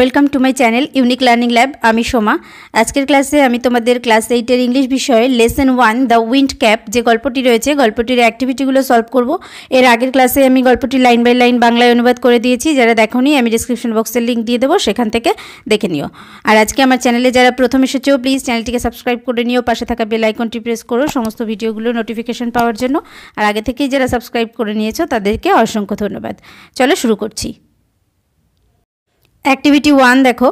Welcome to my channel unique learning lab. आमी सोमा। आजकेर क्लासे आमी तोमादेर क्लास 8 इंग्लिश विषय लेसन 1 द उइंड कैप जे गल्पटी रयेछे गल्पटिर एक्टिविटीगुलो सल्व करब। एर आगेर क्लासे आमी गल्पटी लाइन बाई लाइन बांगलाय अनुबाद करे दिएछि। जारा देखोनी आमी डेसक्रिप्शन बक्सेर लिंक दिए देबो, सेखान थेके देखे निओ। आर आजके आमार चैनेले जारा प्रथम एसेछो प्लिज चैनलटिके साबस्क्राइब करे निओ, पाशे थाका बेल आइकनटी प्रेस करो समस्त भिडियोगुलो नोटिफिकेशन पाওয়ার জন্য। আর আগে থেকেই যারা সাবস্ক্রাইব করে নিয়েছো তাদেরকে অসংখ্য ধন্যবাদ। চলো শুরু করছি। एक्टिविटी 1 देखो,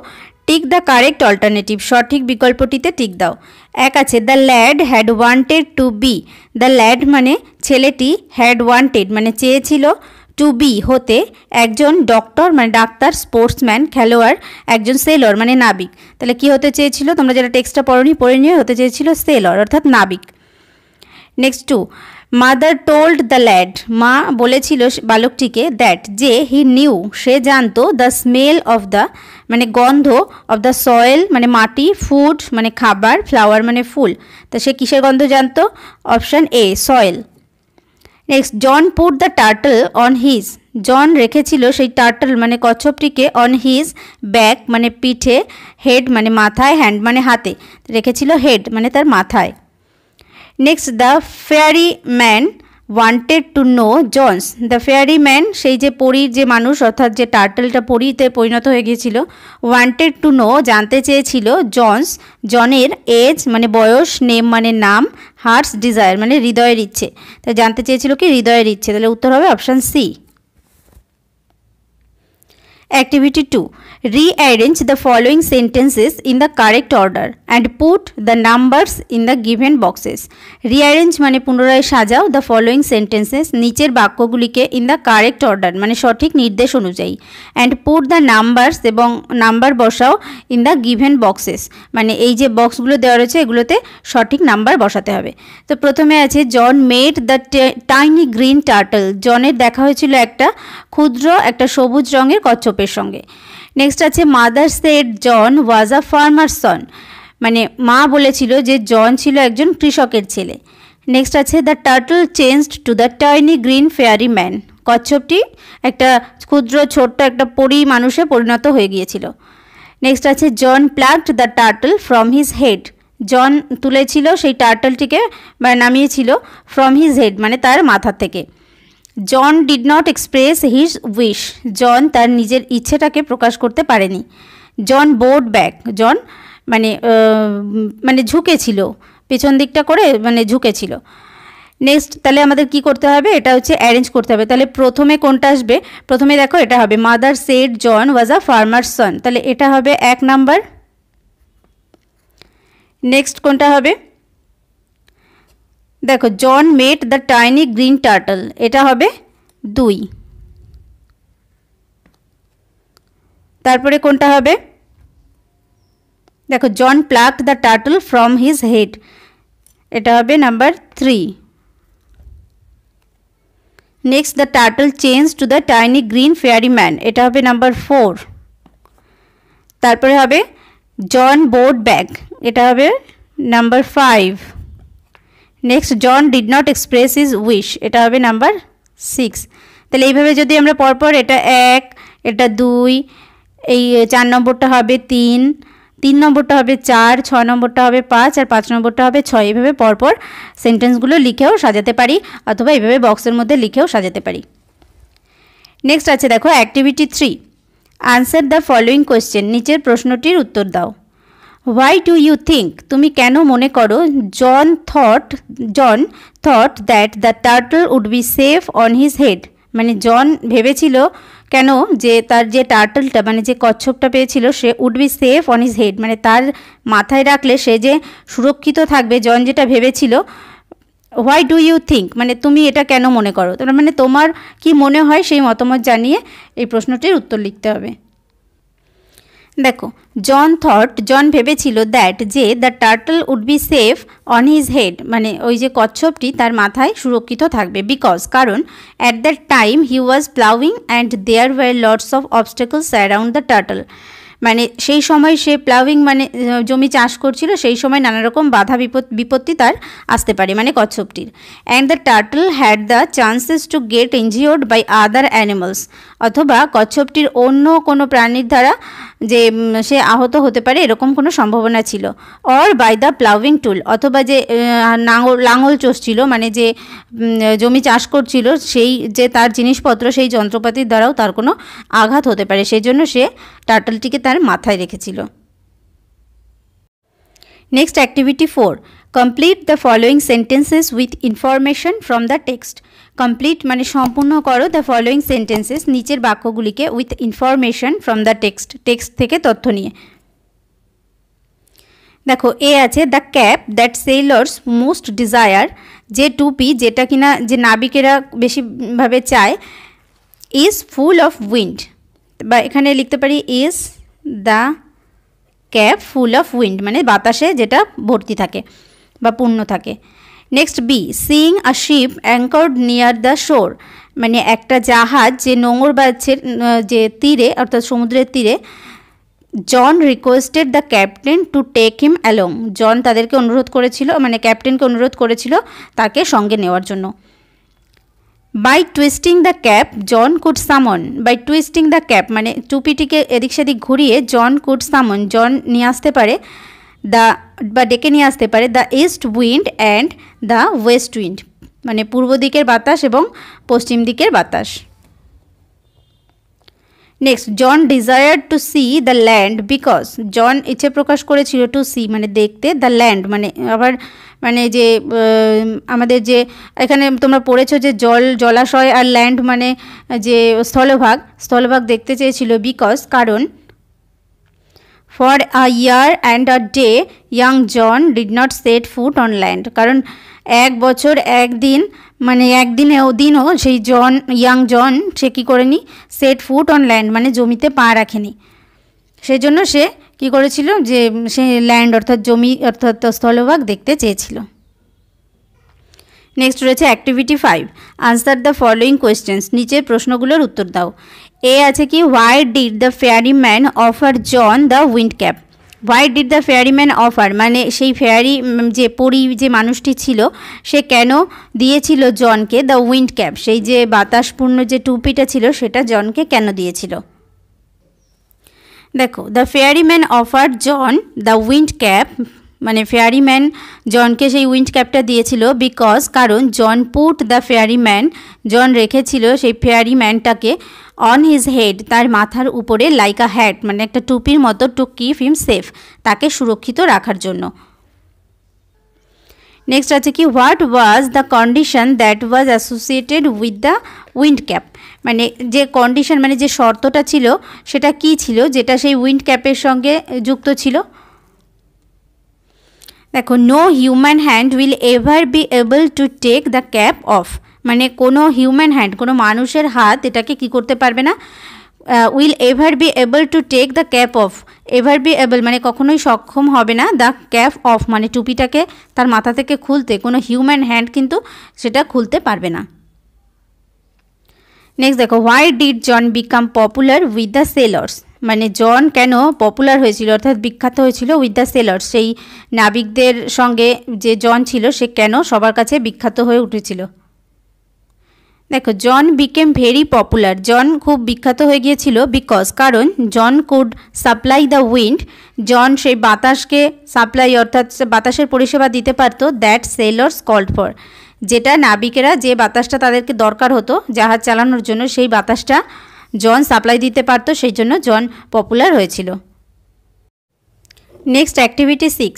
टिक द कारेक्ट अल्टारनेटिव, सठिक विकल्पटीते टिक दाओ। एक आछे the lad had wanted to be, the lad माने छेलेटी, हैड वांटेड माने चेयेछिलो, टू बी होते एकजन डक्टर माने डाक्तार, स्पोर्ट्समैन खेलोयाड़, एकजन सेलर माने नाबिक। ताहले कि होते चेयेछिलो, तोमरा जेटा टेक्सटटा पढ़ोनी पढ़े निओ, होते चेयेछिलो सेलर अर्थात नाबिक। नेक्स्ट 2, मादार टोल्ड द लैड, माँ बोलेछिलो बालकटीके दैट जे ही निउ से जानतो, द स्मेल अफ द माने गंध, अफ द सॉइल माने माटी, फूड माने खाबार, फ्लावर माने फूल। तो से किसेर गंध जानतो? Option A soil. Next, John put the turtle on his, John रेखेछिलो सेई टार्टल माने कच्छपटीके ऑन हिज बैक माने पीठे, हेड माने माथाय, हैंड माने हाथे, रेखेछिलो हेड माने तार माथाय। Next, the fairy man wanted to know John's, the fairy man सेई जे परीर जे मानुष अर्थात जे टार्टलटा परीते परिणत हये गियेछिलो, वांटेड टू नो जानते चेयेछिलो जन्स, जनेर एज माने बयस, नेम माने नाम, हार्ट्स डिजायर माने हृदयेर इच्छे, ताई जानते चेयेछिलो कि हृदयेर इच्छे, ताहले उत्तर होबे option C. Activity 2, rearrange the following sentences in the correct order and put the numbers in the given boxes. Rearrange माने पुनराय साजाओ the following sentences, नीचेर बाक्यगुलिके in the correct order माने सठिक निर्देश अनुयायी, and put the numbers एबं number बसाओ in the given boxes माने এই যে বক্সগুলো দেওয়া রয়েছে এগুলোতে সঠিক নাম্বার বসাতে হবে। তো প্রথমে আছে John made the tiny green turtle, জনের দেখা হয়েছিল একটা ক্ষুদ্র একটা সবুজ রঙের কচ্ছপের সঙ্গে। নেক্সট আছে mother said John was a farmer son, মানে মা বলেছিল যে জন ছিল একজন কৃষকের ছেলে। নেক্সট আছে the turtle changed to the tiny green fairy man, কচ্ছপটি একটা ক্ষুদ্র ছোট্ট একটা পরী মানুষে পরিণত হয়ে গিয়েছিল। নেক্সট আছে John plucked the turtle from his head, John তুলেছিল সেই টার্টলটিকে বা নামিয়েছিল ফ্রম হিজ হেড মানে তার মাথা থেকে। John did not express his wish, John তার নিজের ইচ্ছেটাকে প্রকাশ করতে পারেনি। জন বোর্ড ব্যাক, জন মানে মানে ঝুঁকেছিল, পেছন দিকটা করে মানে ঝুঁকেছিল। নেক্সট তাহলে আমাদের কি করতে হবে, এটা হচ্ছে অ্যারেঞ্জ করতে হবে। তাহলে প্রথমে কোনটা আসবে, প্রথমে দেখো এটা হবে mother said John was a farmer son, তাহলে এটা হবে 1 নাম্বার। নেক্সট কোনটা হবে, দেখো John made the tiny green turtle, এটা হবে 2। তারপরে কোনটা হবে, দেখো John plucked the turtle from his head, এটা হবে number 3। Next the turtle change to the tiny green fairy man, এটা হবে নাম্বার 4। তারপরে হবে জন বোর্ড ব্যাগ, এটা হবে number 5। Next John did not express his wish, এটা হবে নাম্বার 6। তাহলে এইভাবে যদি আমরা পরপর এটা 1, এটা 2, এই 4 নম্বরটা হবে 3, 3 নম্বরটা হবে 4, 6 নম্বরটা হবে 5 আর 5 নম্বরটা হবে 6, এইভাবে পরপর সেন্টেন্সগুলো লিখেও সাজাতে পারি অথবা এইভাবে বক্সের মধ্যে লিখেও সাজাতে পারি। নেক্সট আছে দেখো activity 3, answer the following question, নিচের প্রশ্নটির উত্তর দাও। Why do you think, তুমি কেন মনে করো, জন thought that the turtle would be safe on his head, মানে জন ভেবেছিল কেন যে তার যে টার্টলটা মানে যে কচ্ছপটা পেয়েছিল সে would be safe on his head মানে তার মাথায় রাখলে সে যে সুরক্ষিত থাকবে, জন যেটা ভেবেছিল। হোয়াই ডু ইউ থিঙ্ক মানে তুমি এটা কেন মনে করো, তার মানে তোমার কি মনে হয় সেই মতামত জানিয়ে এই প্রশ্নটির উত্তর লিখতে হবে। দেখো জন ভেবেছিল দ্যাট যে the turtle would be safe on his head মানে ওই যে কচ্ছপটি তার মাথায় সুরক্ষিত থাকবে, বিকজ কারণ at that time he was ploughing and there were lots of obstacles around the turtle, মানে সেই সময় সে প্লাউইং মানে জমি চাষ করছিল, সেই সময় নানা রকম বাধা বিপত্তি তার আসতে পারে মানে কচ্ছপটির। And the turtle had the chances to get injured by other animals, অথবা কচ্ছপটির অন্য কোনো প্রাণীর দ্বারা যে সে আহত হতে পারে এরকম কোনো সম্ভাবনা ছিল। অর বাই দ্য প্লাউইং টুল, অথবা যে লাঙল চষছিল মানে যে জমি চাষ করছিল সেই যে তার জিনিসপত্র সেই যন্ত্রপাতির দ্বারাও তার কোনো আঘাত হতে পারে, সেই জন্য সে টার্টলটিকে তার মাথায় রেখেছিল। Next activity 4, complete the following sentences with information from the text. Complete মানে সম্পূর্ণ করো দ্য ফলোয়িং সেন্টেন্সেস, নিচের বাক্যগুলিকে with information from the text, text থেকে তথ্য নিয়ে। দেখো এ আছে the cap that sailors most desire, যে টুপি যেটা কিনা যে নাবিকেরা বেশিভাবে চায়, ইজ ফুল অফ উইন্ড, বা এখানে লিখতে পারি is the cap full of wind মানে বাতাসে যেটা ভর্তি থাকে বা পূর্ণ থাকে। Next B, seeing a ship anchored near the shore, মানে একটা জাহাজ যে নোঙর বাজছে যে তীরে অর্থাৎ সমুদ্রের তীরে। John requested the captain to take him along, John তাদেরকে অনুরোধ করেছিল মানে ক্যাপ্টেনকে অনুরোধ করেছিল তাকে সঙ্গে নেওয়ার জন্য। By twisting the cap John could summon, by twisting the cap মানে টুপিটিকে এদিক সেদিক ঘুরিয়ে জন কুড সামন, জন নিয়ে আসতে পারে দ্য বা ডেকে নিয়ে আসতে পারে the east wind and the west wind, মানে পূর্ব দিকের বাতাস এবং পশ্চিম দিকের বাতাস। Next, John desired to see the land because, John ইচ্ছে প্রকাশ করেছিল টু সি মানে দেখতে, দ্য ল্যান্ড মানে আবার মানে যে আমাদের যে এখানে তোমরা পড়েছো যে জলাশয় আর ল্যান্ড মানে যে স্থলভাগ দেখতে চেয়েছিল, বিকজ কারণ for a year and a day young John did not set foot on land, কারণ 1 বছর 1 দিন মানে দিনও সেই ইয়াং জন সে কী করেনি, সেট ফুট অন ল্যান্ড মানে জমিতে পা রাখেনি, সেই জন্য সে কী করেছিল যে সে ল্যান্ড অর্থাৎ জমি অর্থাৎ স্থলভাগ দেখতে চেয়েছিল। নেক্সট রয়েছে activity 5, answer the following questions, নিচের প্রশ্নগুলোর উত্তর দাও। এ আছে কি, why did the fairy man offer John the wind cap, why did the fairy man offer মানে সেই ফেয়ারি যে পরী যে মানুষটি ছিল সে কেন দিয়েছিল জনকে দ্য উইন্ড ক্যাপ, সেই যে বাতাসপূর্ণ যে টুপিটা ছিল সেটা জনকে কেন দিয়েছিল। দেখো, the fairy man offer John the wind cap মানে ফেয়ারি ম্যান জনকে সেই উইন্ড ক্যাপটা দিয়েছিল বিকজ কারণ John put the fairy man, John রেখেছিল সেই ফেয়ারি ম্যানটাকে অন হিজ হেড তার মাথার উপরে লাইক আ হ্যাট মানে একটা টুপির মতো, টু কিপ হিম সেফ তাকে সুরক্ষিত রাখার জন্য। নেক্সট আছে কি, what was the condition that was associated with the wind cap, মানে যে কন্ডিশন মানে যে শর্তটা ছিল সেটা কি ছিল যেটা সেই উইন্ড ক্যাপের সঙ্গে যুক্ত ছিল। দেখো, no human hand will ever be able to take the cap off, মানে কোনো হিউম্যান হ্যান্ড কোনো মানুষের হাত এটাকে কি করতে পারবে না, will ever be able to take the cap off, ever be able মানে কখনোই সক্ষম হবে না, দ্য ক্যাপ অফ মানে টুপিটাকে তার মাথা থেকে খুলতে কোনো হিউম্যান হ্যান্ড কিন্তু সেটা খুলতে পারবে না। নেক্সট দেখো, why did John become popular with the sailors, মানে জন কেন পপুলার হয়েছিল অর্থাৎ বিখ্যাত হয়েছিল উইথ দ্য সেলার্স, সেই নাবিকদের সঙ্গে যে জন ছিল সে কেন সবার কাছে বিখ্যাত হয়ে উঠেছিল। দেখো, John became very popular, John খুব বিখ্যাত হয়ে গিয়েছিল বিকজ কারণ John could supply the wind, John সেই বাতাসকে সাপ্লাই অর্থাৎ বাতাসের পরিষেবা দিতে পারতো, দ্যাট সেলার্স কল্ড ফর, যেটা নাবিকেরা যে বাতাসটা তাদেরকে দরকার হতো জাহাজ চালানোর জন্য সেই বাতাসটা জন সাপ্লাই দিতে পারতো, সেই জন্য জন পপুলার হয়েছিল। Next activity 6,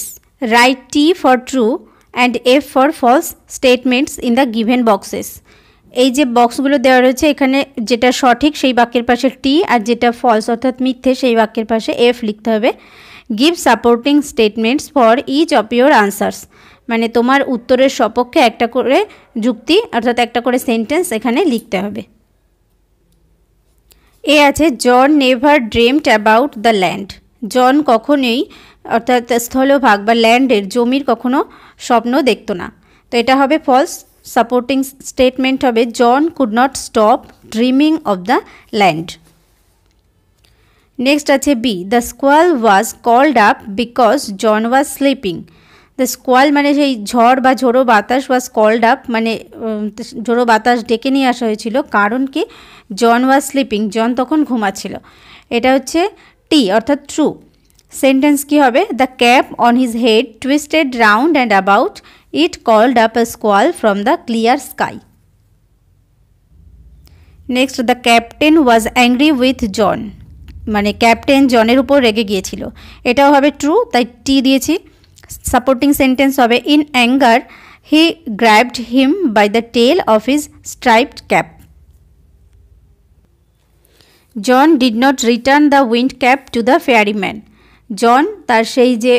write T for true and F for false statements in the given boxes. এই যে বক্সগুলো দেওয়া রয়েছে এখানে যেটা সঠিক সেই বাক্যের পাশে টি আর যেটা ফলস অর্থাৎ মিথ্যে সেই বাক্যের পাশে এফ লিখতে হবে। Give supporting statements for each of your answers, মানে তোমার উত্তরের সপক্ষে একটা করে যুক্তি অর্থাৎ একটা করে সেন্টেন্স এখানে লিখতে হবে। এ আছে, John never dreamed about the land, John কখনোই অর্থাৎ স্থলভাগ বা ল্যান্ডের জমির কখনো স্বপ্ন দেখত না, তো এটা হবে ফলস। সাপোর্টিং স্টেটমেন্ট হবে John could not stop dreaming of the land. Next আছে B, the squall was called up because John was sleeping, the squall মানে সেই ঝড় বা ঝোড়ো বাতাস, ওয়াজ কল্ড আপ মানে ঝোড়ো বাতাস ডেকে নিয়ে আসা হয়েছিল কারণ কি, জন ওয়াজ স্লিপিং জন তখন ঘুমাচ্ছিল। এটা হচ্ছে টি অর্থাৎ ট্রু। সেন্টেন্স কি হবে? The cap on his head twisted round and about, it called up a squall from the clear sky. Next, the captain was angry with John, মানে ক্যাপ্টেন জনের উপর রেগে গিয়েছিল, এটাও হবে ট্রু, তাই টি দিয়েছি। সাপোর্টিং সেন্টেন্স হবে in anger he grabbed him by the tail of his striped cap. John did not return the wind cap to the fairy man, John তার সেই যে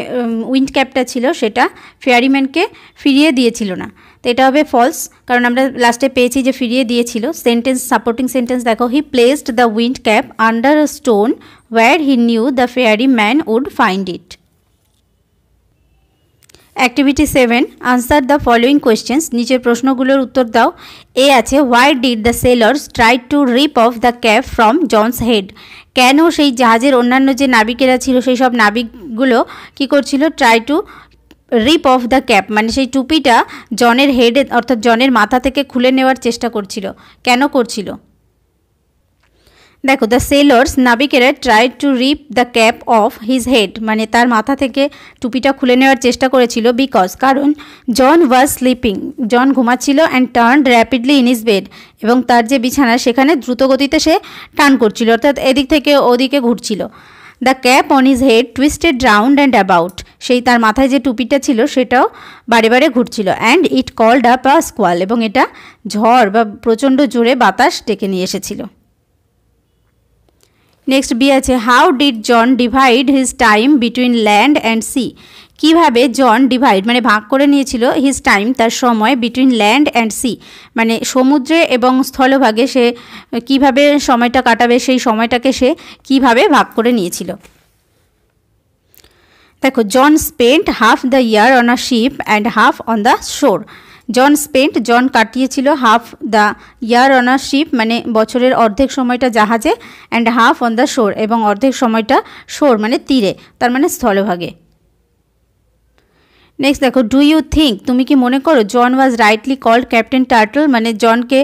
উইন্ড ক্যাপটা ছিল সেটা ফেয়ারিম্যানকে ফিরিয়ে দিয়েছিল না, তো এটা হবে ফলস, কারণ আমরা লাস্টে পেয়েছি যে ফিরিয়ে দিয়েছিল। সেন্টেন্স, সাপোর্টিং সেন্টেন্স দেখো, he placed the wind cap under a stone where he knew the fairy man would find it. Activity 7, answer the following questions, নিচের প্রশ্নগুলোর উত্তর দাও। এ আছে, why did the sailors try to rip off the cap from John's head, কেন সেই জাহাজের অন্যান্য যে নাবিকেরা ছিল সেই সব নাবিকগুলো কী করছিল? Try to rip off the cap, মানে সেই টুপিটা জনের হেডে অর্থাৎ জনের মাথা থেকে খুলে নেওয়ার চেষ্টা করছিল, কেন করছিল? দেখো, দ্য সেলার্স নাবিকেরা try to rip the cap off his head, মানে তার মাথা থেকে টুপিটা খুলে নেওয়ার চেষ্টা করেছিল, বিকজ কারণ জন ওয়াজ স্লিপিং, জন ঘুমাচ্ছিল, and turned rapidly in his bed, এবং তার যে বিছানা সেখানে দ্রুতগতিতে সে টার্ন করছিল, অর্থাৎ এদিক থেকে ওদিকে ঘুরছিল। The cap on his head twisted round and about, সেই তার মাথায় যে টুপিটা ছিল সেটাও বারে বারে ঘুরছিল, and it called up a squall, এবং এটা ঝড় বা প্রচণ্ড জোরে বাতাস ডেকে নিয়ে এসেছিল। নেক্সট বি আছে, how did John divide his time between land and sea, কীভাবে জন ডিভাইড মানে ভাগ করে নিয়েছিল হিজ টাইম তার সময় বিটুইন ল্যান্ড অ্যান্ড সি, মানে সমুদ্রে এবং স্থলভাগে সে কীভাবে সময়টা কাটাবে, সেই সময়টাকে সে কীভাবে ভাগ করে নিয়েছিল। দেখো, John spent half the year on a ship and half on the shore, John spent John কাটিয়েছিল half the year on a ship, মানে বছরের অর্ধেক সময়টা জাহাজে, অ্যান্ড হাফ অন দ্য শোর, এবং অর্ধেক সময়টা শোর মানে তীরে, তার মানে স্থলভাগে। নেক্সট দেখো, ডু ইউ থিঙ্ক, তুমি কি মনে করো জন was rightly called Captain Turtle, মানে জনকে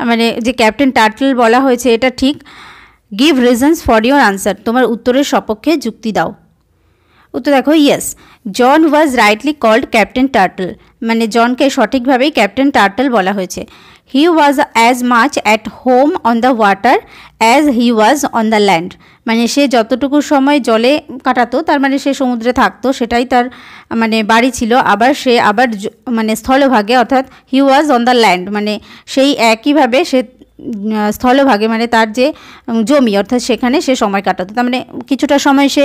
মানে যে ক্যাপ্টেন টার্টল বলা হয়েছে এটা ঠিক। Give reasons for your answer, তোমার উত্তরের সপক্ষে যুক্তি দাও। উত্তর দেখো, yes, John was rightly called Captain Turtle, মানে জনকে সঠিকভাবেই ক্যাপ্টেন টার্টল বলা হয়েছে। He was as much at home on the water as he was on the land, মানে সে যতটুকু সময় জলে কাটাতো তার মানে সে সমুদ্রে থাকতো, সেটাই তার মানে বাড়ি ছিল, আবার সে আবার মানে স্থলভাগে অর্থাৎ হি ওয়াজ অন দ্য ল্যান্ড, মানে সেই একইভাবে সে স্থলভাগে মানে তার যে জমি অর্থাৎ সেখানে সে সময় কাটাতো, তার মানে কিছুটা সময় সে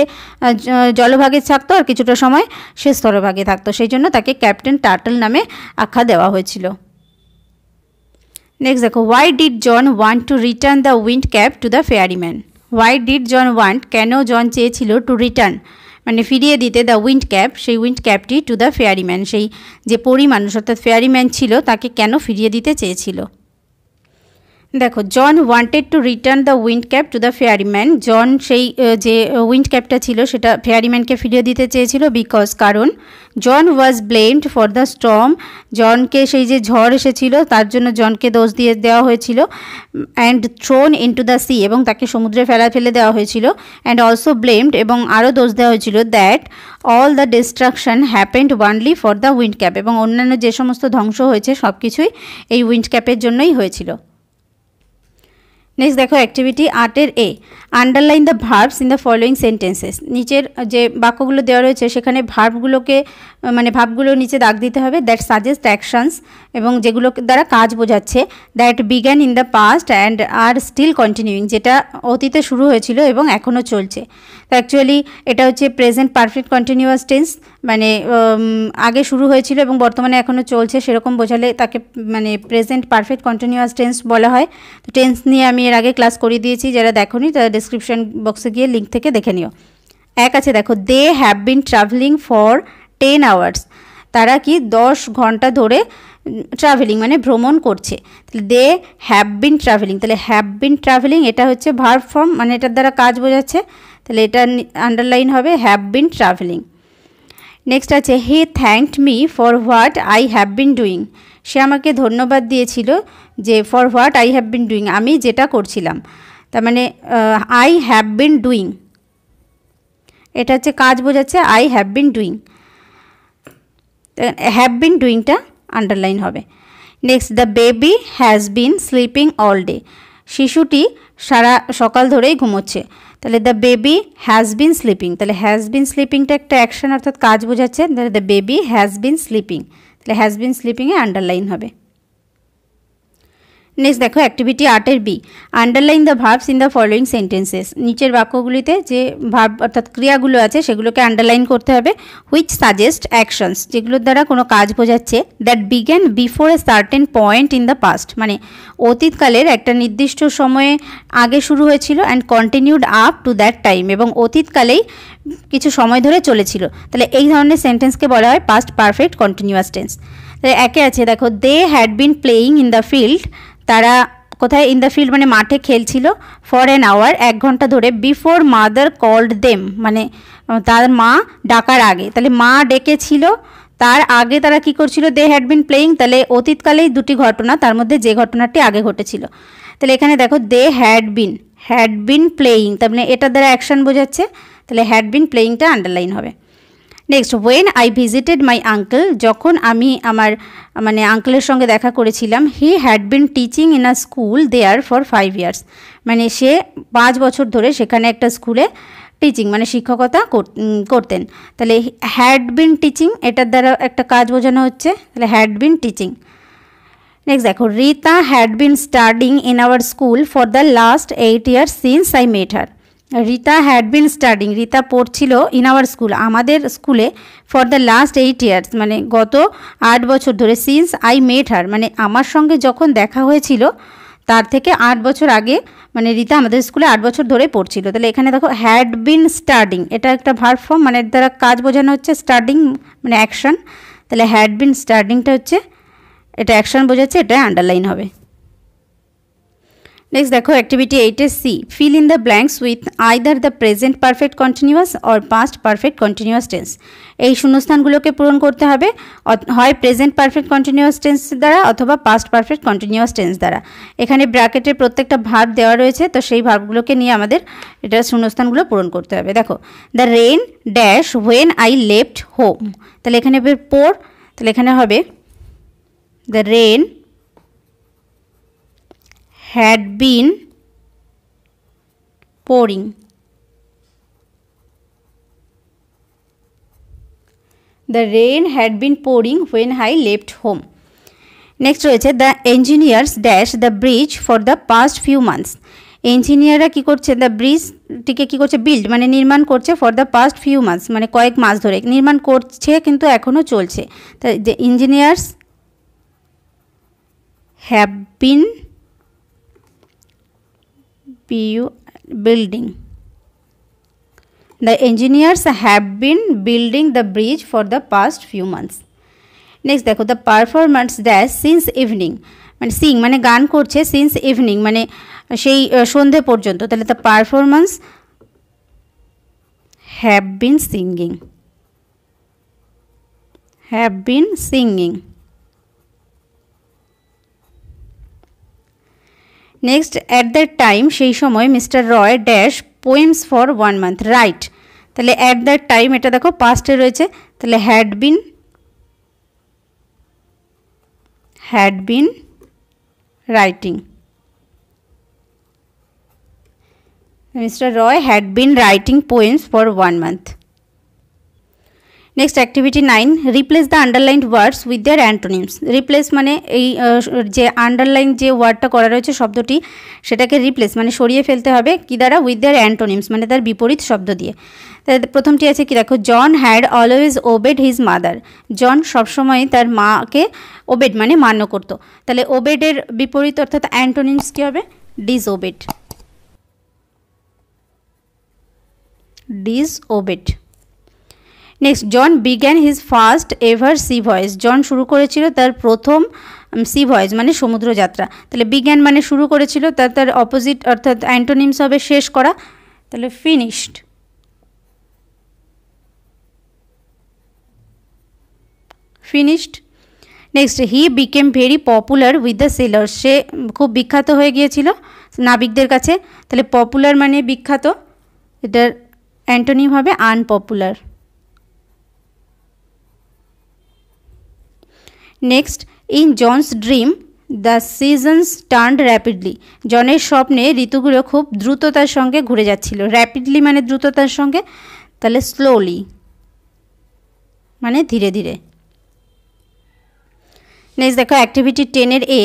জলভাগে থাকতো আর কিছুটা সময় সে স্থলভাগে থাকতো, সেই জন্য তাকে ক্যাপ্টেন টার্টল নামে আখ্যা দেওয়া হয়েছিল। নেক্সট দেখো, why did John want to return the wind cap to the fairy man, why did John want, কেন জন চেয়েছিল, টু রিটার্ন মানে ফিরিয়ে দিতে, দ্য উইন্ড ক্যাপ সেই উইন্ড ক্যাপটি, টু দ্য ফেয়ারিম্যান সেই যে পরী মানুষ অর্থাৎ ফেয়ারিম্যান ছিল তাকে কেন ফিরিয়ে দিতে চেয়েছিল। দেখো, John wanted to return the wind cap to the fairy man, John সেই যে উইন্ড ক্যাপটা ছিল সেটা ফেয়ারিম্যানকে ফিরিয়ে দিতে চেয়েছিল, বিকজ কারণ জন ওয়াজ ব্লেমড ফর দ্য স্টর্ম, জনকে সেই যে ঝড় এসেছিল তার জন্য জনকে দোষ দিয়ে দেওয়া হয়েছিল, and thrown into the sea এবং তাকে সমুদ্রে ফেলে দেওয়া হয়েছিল, অ্যান্ড অলসো ব্লেমড এবং আরও দোষ দেওয়া হয়েছিল that all the distraction happened only for the wind cap, এবং অন্যান্য যে সমস্ত ধ্বংস হয়েছে সব কিছুই এই উইন্ড ক্যাপের জন্যই হয়েছিল। নেক্সট দেখো, অ্যাক্টিভিটি 8-এর A, underline the verbs in the following sentences, নিচের যে বাক্যগুলো দেওয়া রয়েছে সেখানে ভার্বগুলোকে মানে ভাবগুলো নিচে দাগ দিতে হবে, দ্যাট সাজেস্ট অ্যাকশনস, এবং যেগুলো দ্বারা কাজ বোঝাচ্ছে, that began in the past and are still continuing, যেটা অতীতে শুরু হয়েছিল এবং এখনও চলছে। তো অ্যাকচুয়ালি এটা হচ্ছে প্রেজেন্ট পারফেক্ট কন্টিনিউয়াস টেন্স, মানে আগে শুরু হয়েছিল এবং বর্তমানে এখনও চলছে সেরকম বোঝালে তাকে মানে প্রেজেন্ট পারফেক্ট কন্টিনিউয়াস টেন্স বলা হয়। তো টেন্স নিয়ে আমি এর আগে ক্লাস করিয়ে দিয়েছি, যারা দেখোনি তারা ডিসক্রিপশন বক্সে গিয়ে লিঙ্ক থেকে দেখে নিও। এক আছে দেখো, they have been travelling for 10 hours, তারা কি 10 ঘন্টা ধরে ট্রাভেলিং মানে ভ্রমণ করছে। তাহলে দে হ্যাভ বিন ট্রাভেলিং, তাহলে হ্যাভ বিন ট্রাভেলিং এটা হচ্ছে ভার্ব ফর্ম, মানে এটার দ্বারা কাজ বোঝাচ্ছে, তাহলে এটা আন্ডারলাইন হবে হ্যাভ বিন ট্রাভেলিং। নেক্সট আছে, he thanked me for what I have been doing, সে আমাকে ধন্যবাদ দিয়েছিল যে for what I have been doing, আমি যেটা করছিলাম, তার মানে আই হ্যাভ বিন ডুইং এটা হচ্ছে কাজ বোঝাচ্ছে, I have been doing, have been ডুইংটা আন্ডারলাইন হবে। Next, the baby has been sleeping all day, শিশুটি সারা সকাল ধরেই ঘুমোচ্ছে। তাহলে the baby has been sleeping, তাহলে হ্যাজ বিন স্লিপিংটা একটা অ্যাকশন অর্থাৎ কাজ বোঝাচ্ছে। তাহলে the baby has been sleeping, তাহলে হ্যাজ বিন স্লিপিংয়ে আন্ডারলাইন হবে। নেক্সট দেখো অ্যাক্টিভিটি 8-এর B, underline the verbs in the following sentences, নিচের বাক্যগুলিতে যে ভার্ব অর্থাৎ ক্রিয়াগুলো আছে সেগুলোকে আন্ডারলাইন করতে হবে। হুইচ সাজেস্ট অ্যাকশনস, যেগুলোর দ্বারা কোনো কাজ বোঝাচ্ছে। That began before a certain point in the past, মানে অতীতকালের একটা নির্দিষ্ট সময়ে আগে শুরু হয়েছিল, and continued up to that time, এবং অতীতকালেই কিছু সময় ধরে চলেছিল। তাহলে এই ধরনের সেন্টেন্সকে বলা হয় পাস্ট পারফেক্ট কন্টিনিউয়াস টেন্স। তাহলে একে আছে দেখো, they had been playing in the field, তারা কোথায়, ইন দ্য ফিল্ড মানে মাঠে খেলছিল, ফর অ্যান আওয়ার, 1 ঘন্টা ধরে, বিফোর মাদার কল্ড দেম, মানে তার মা ডাকার আগে। তাহলে মা ডেকেছিল, তার আগে তারা কি করছিল, দে হ্যাড বিন প্লেয়িং, তাহলে অতীতকালেই দুটি ঘটনা, তার মধ্যে যে ঘটনাটি আগে ঘটেছিল। তাহলে এখানে দেখো দে হ্যাড বিন প্লেয়িং, তার মানে এটার দ্বারা অ্যাকশন বোঝাচ্ছে, তাহলে হ্যাড বিন প্লেয়িংটা আন্ডারলাইন হবে। Next, when I visited my uncle, যখন আমি আমার মানে আঙ্কেলের সঙ্গে দেখা করেছিলাম, he had been teaching in a school there for 5 years, মানে সে 5 বছর ধরে সেখানে একটা স্কুলে টিচিং মানে শিক্ষকতা করতেন। তাহলে হ্যাড বিন টিচিং এটার দ্বারা একটা কাজ বোঝানো হচ্ছে, তাহলে হ্যাড বিন টিচিং। নেক্সট দেখো, Rita had been studying in our school for the last 8 years since I met her, Rita had been studying, Rita পড়ছিল ইন আওয়ার স্কুল, আমাদের স্কুলে, ফর দ্য লাস্ট 8 ইয়ার্স মানে গত 8 বছর ধরে, সিন্স আই মেট হার মানে আমার সঙ্গে যখন দেখা হয়েছিল তার থেকে 8 বছর আগে, মানে রিতা আমাদের স্কুলে 8 বছর ধরে পড়ছিল। তাহলে এখানে দেখো হ্যাড বিন স্টাডিং, এটা একটা ভার্ব ফর্ম, মানে এর দ্বারা কাজ বোঝানো হচ্ছে, স্টাডিং মানে অ্যাকশন, তাহলে হ্যাড বিন স্টাডিংটা হচ্ছে এটা অ্যাকশন বোঝাচ্ছে, এটা আন্ডারলাইন হবে। নেক্সট দেখো অ্যাক্টিভিটি 8-এর C, fill in the blanks with either the present perfect continuous or past perfect continuous tense, এই শূন্যস্থানগুলোকে পূরণ করতে হবে হয় প্রেজেন্ট পারফেক্ট কন্টিনিউয়াস টেন্স দ্বারা অথবা পাস্ট পারফেক্ট কন্টিনিউয়াস টেন্স দ্বারা। এখানে ব্র্যাকেটের প্রত্যেকটা ভার্ব দেওয়া রয়েছে, তো সেই ভার্বগুলোকে নিয়ে আমাদের এটা শূন্যস্থানগুলো পূরণ করতে হবে। দেখো, the rain dash when I left home, তাহলে এখানে পোর, তাহলে এখানে হবে the rain had been pouring, the rain had been pouring when I left home. Next রয়েছে, the engineers dash the bridge for the past few months, ইঞ্জিনিয়াররা কী করছে, the ব্রিজটিকে কী করছে, build মানে নির্মাণ করছে, for the past few months মানে কয়েক মাস ধরে নির্মাণ করছে কিন্তু এখনও চলছে। তাই the engineers have been building, the engineers have been building the bridge for the past few months. Next দেখো, the performance dash since evening মানে সিং মানে গান করছে, since evening মানে সেই সন্ধে পর্যন্ত, তাহলে the performance have been singing. Next, at that time সেই সময় mister Roy dash poems for 1 month right, তাহলে অ্যাট দ্যাট টাইম এটা দেখো পাস্টে রয়েছে, তাহলে had been writing, mister Roy had been writing poems for 1 month. Next activity 9, replace the underlined words with their antonyms, replace মানে এই যে underline যে ওয়ার্ডটা করা রয়েছে শব্দটি সেটাকে রিপ্লেস মানে সরিয়ে ফেলতে হবে কি দ্বারা, উইথ দেয়ার অ্যান্টোনিমস মানে তার বিপরীত শব্দ দিয়ে। তাহলে প্রথমটি আছে কি দেখো, John had always obeyed his mother, John সবসময় তার মাকে ওবেড মানে মান্য করতো, তাহলে ওবেডের বিপরীত অর্থাৎ অ্যান্টোনিমস কী হবে, disobeyed. Next, John began his first ever sea voyage, John শুরু করেছিল তার প্রথম সি ভয়েস মানে সমুদ্র যাত্রা, তাহলে বিগ্যান মানে শুরু করেছিল, তার অপোজিট অর্থাৎ অ্যান্টোনিমস হবে শেষ করা, তাহলে finished. Next, he became very popular with the sailors, সে খুব বিখ্যাত হয়ে গিয়েছিল নাবিকদের কাছে, তাহলে পপুলার মানে বিখ্যাত, এটার অ্যান্টোনিম হবে unpopular. Next, in John's dream the seasons turned rapidly. জনের স্বপ্নে ঋতুগুলো খুব দ্রুততার সঙ্গে ঘুরে যাচ্ছিল। র্যাপিডলি মানে দ্রুততার সঙ্গে, তাহলে স্লোলি মানে ধীরে ধীরে। নেক্সট দেখো activity 10 A,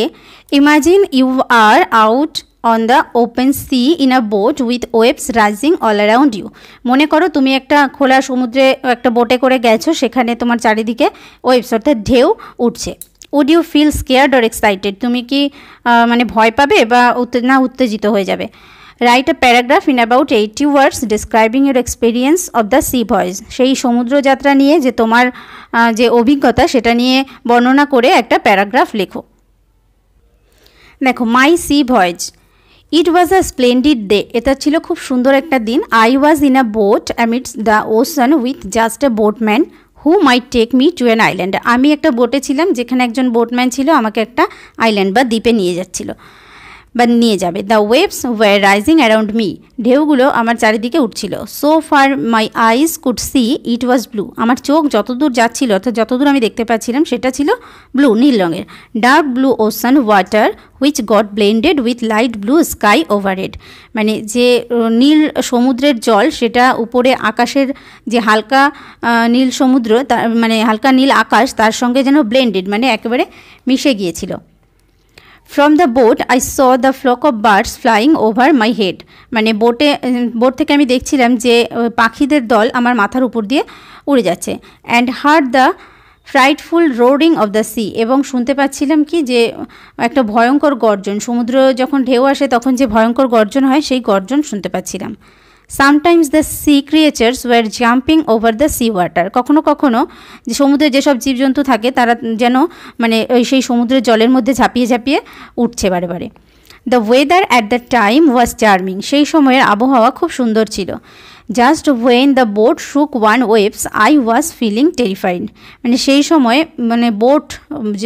imagine you are out on the open sea in a boat with waves rising all around you. মনে করো তুমি একটা খোলা সমুদ্রে একটা বোটে করে গেছো, সেখানে তোমার চারিদিকে ওয়েভস অর্থাৎ ঢেউ উঠছে। Would you feel scared or excited? তুমি কি মানে ভয় পাবে বা উত্তেজিত হয়ে যাবে? Write a paragraph in about 80 words describing your experience of the sea voyage. সেই সমুদ্রযাত্রা নিয়ে যে তোমার যে অভিজ্ঞতা সেটা নিয়ে বর্ণনা করে একটা প্যারাগ্রাফ লেখো। দেখো, my sea voyage, it was a splendid day. এটা ছিল খুব সুন্দর একটা দিন। I was in a boat amidst the ocean with just a boatman who might take me to an island. আমি একটা বোটে ছিলাম যেখানে একজন বোটম্যান ছিল, আমাকে একটা আইল্যান্ড বা দ্বীপে নিয়ে যাচ্ছিল বা নিয়ে যাবে। The waves were rising around me. ঢেউগুলো আমার চারিদিকে উঠছিল। So far my eyes could see it was blue. আমার চোখ যতদূর যাচ্ছিল অর্থাৎ যতদূর আমি দেখতে পাচ্ছিলাম সেটা ছিল ব্লু, নীল রঙের। Dark blue ocean water which goat blended with light blue sky overhead. মানে যে নীল সমুদ্রের জল সেটা উপরে আকাশের যে হালকা নীল সমুদ্র মানে হালকা নীল আকাশ তার সঙ্গে যেন ব্লেন্ডেড মানে একেবারে মিশে গিয়েছিল। From the boat I saw the flock of birds flying over my head. মানে বোট থেকে আমি দেখছিলাম যে পাখিদের দল আমার মাথার উপর দিয়ে উড়ে যাচ্ছে। And heard the frightful roaring of the sea. এবং শুনতে পাচ্ছিলাম কি যে একটা ভয়ঙ্কর গর্জন, সমুদ্র যখন ঢেউ আসে তখন যে ভয়ঙ্কর গর্জন হয় সেই গর্জন শুনতে পাচ্ছিলাম। Sometimes the sea creatures were jumping over the sea water. কখনো কখনো যে সমুদ্রে যেসব জীবজন্তু থাকে তারা যেন মানে সেই সমুদ্রের জলের মধ্যে ঝাঁপিয়ে ঝাঁপিয়ে উঠছে বারে বারে। The weather at the time was charming. সেই সময়ের আবহাওয়া খুব সুন্দর ছিল। Just when the boat shook one waves I was feeling terrified. মানে সেই সময় মানে বোট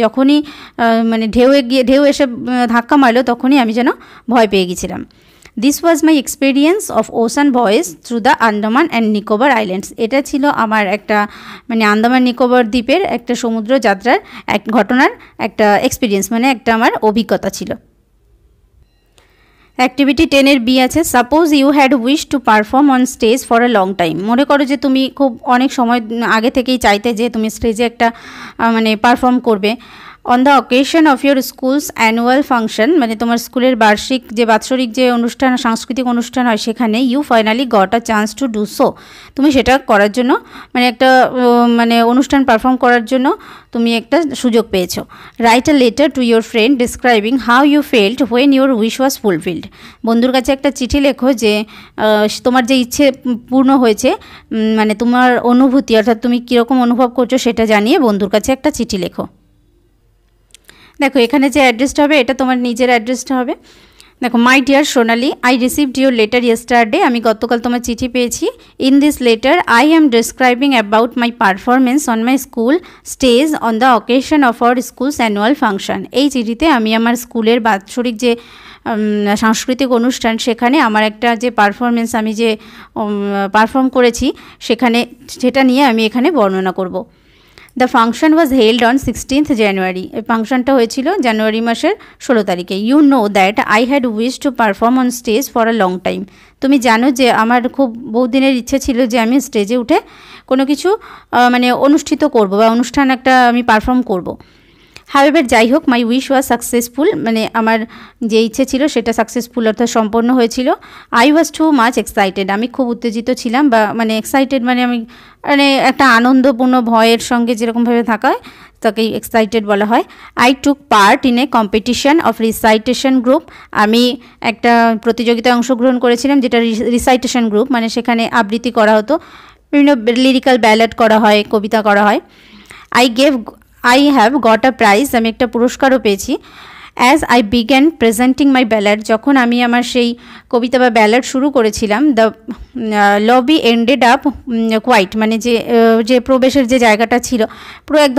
যখনই মানে ঢেউ এসে ধাক্কা মারলো তখনই আমি যেন ভয় পেয়ে গেছিলাম। This was my experience of ocean voice through the Andaman and Nicobar islands. এটা ছিল আমার একটা মানে আন্দামান নিকোবর দ্বীপের একটা সমুদ্র যাত্রার এক ঘটনার একটা এক্সপিরিয়েন্স মানে একটা আমার অভিজ্ঞতা ছিল। অ্যাক্টিভিটি 10 বি আছে, suppose you had wish to perform on stage for a long time. মনে করো যে তুমি খুব অনেক সময় আগে থেকেই চাইতে যে তুমি স্টেজে একটা মানে পারফর্ম করবে। On the occasion of your schools annual function, মানে তোমার স্কুলের বাৎসরিক যে অনুষ্ঠান সাংস্কৃতিক অনুষ্ঠান হয় সেখানে you finally got a chance to do so. তুমি সেটা করার জন্য মানে একটা মানে অনুষ্ঠান পারফর্ম করার জন্য তুমি একটা সুযোগ পেয়েছো। Write a letter to your friend describing how you felt when your wish was fulfilled. বন্ধুর কাছে একটা চিঠি লেখো যে তোমার যে ইচ্ছে পূর্ণ হয়েছে মানে তোমার অনুভূতি অর্থাৎ তুমি কীরকম অনুভব করছো সেটা জানিয়ে বন্ধুর কাছে একটা চিঠি লেখো। দেখো এখানে যে অ্যাড্রেসটা হবে এটা তোমার নিজের অ্যাড্রেসটা হবে। দেখো, my dear Sonali, I received your letter yesterday. আমি গতকাল তোমার চিঠি পেয়েছি। In this letter I am describing about my performance on my school stage on the occasion of our schools annual function. এই চিঠিতে আমি আমার স্কুলের বাৎসরিক যে সাংস্কৃতিক অনুষ্ঠান সেখানে আমার একটা যে পারফরমেন্স আমি যে পারফর্ম করেছি সেটা নিয়ে আমি এখানে বর্ণনা করব। The function was held on 16th January. এই ফাংশনটা হয়েছিল জানুয়ারি মাসের 16 তারিখে। You know that I had wish to perform on stage for a long time. তুমি জানো যে আমার খুব বহুদিনের ইচ্ছে ছিল যে আমি স্টেজে উঠে কোনো কিছু মানে অনুষ্ঠিত করব বা অনুষ্ঠান একটা আমি পারফর্ম করব। হাউএভার যাই হোক, মাই উইশ ওয়াজ সাকসেসফুল, মানে আমার যে ইচ্ছে ছিল সেটা সাকসেসফুল অর্থাৎ সম্পন্ন হয়েছিল। I was too much excited, আমি খুব উত্তেজিত ছিলাম বা মানে এক্সাইটেড মানে আমি মানে একটা আনন্দপূর্ণ ভয়ের সঙ্গে যেরকমভাবে থাকা হয় তাকে এক্সাইটেড বলা হয়। I took part in a competition of recitation group, আমি একটা প্রতিযোগিতায় অংশগ্রহণ করেছিলাম যেটা রিসাইটেশন গ্রুপ, মানে সেখানে আবৃত্তি করা হতো, বিভিন্ন লিরিক্যাল ব্যালেড করা হয়, কবিতা করা হয়। I have got a prize, আমি একটা পুরস্কারও পেয়েছি। As I began presenting my ballad, যখন আমি আমার সেই কবিতা বা ব্যালেড শুরু করেছিলাম, the lobby ended up quiet, মানে যে প্রবেশের যে জায়গাটা ছিল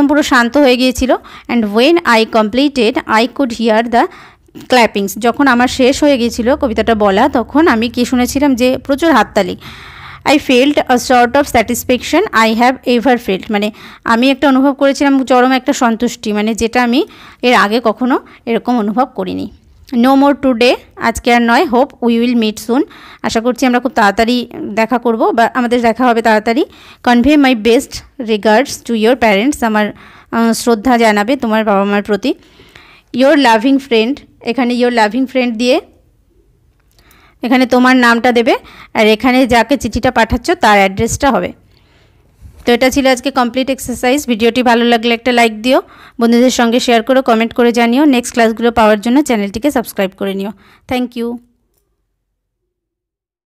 পুরো শান্ত হয়ে গিয়েছিল। And when I completed I could hear the clappings, যখন আমার শেষ হয়ে গিয়েছিল কবিতাটা বলা তখন আমি কি শুনেছিলাম যে প্রচুর হাততালি। I felt a sort of satisfaction I have ever felt, মানে আমি একটা অনুভব করেছিলাম চরম একটা সন্তুষ্টি, মানে যেটা আমি এর আগে কখনো এরকম অনুভব করিনি। নো মোর টুডে, আজকে আর নয়। হোপ উই উইল মিট সুন, আশা করছি আমরা খুব তাড়াতাড়ি দেখা করব বা আমাদের দেখা হবে তাড়াতাড়ি। Convey my best regards to your parents, আমার শ্রদ্ধা জানাবে তোমার বাবা মার প্রতি। ইয়োর লাভিং ফ্রেন্ড, এখানে ইয়োর লাভিং ফ্রেন্ড দিয়ে এখানে তোমার নামটা দেবে, আর এখানে যাকে চিঠিটা পাঠাচ্ছ তার অ্যাড্রেসটা হবে। তো এটা ছিল আজকে কমপ্লিট এক্সারসাইজ। ভিডিওটি ভালো লাগলে একটা লাইক দিও, বন্ধুদের সঙ্গে শেয়ার করো, কমেন্ট করে জানিও। নেক্সট ক্লাসগুলো পাওয়ার জন্য চ্যানেলটিকে সাবস্ক্রাইব করে নিও। Thank you.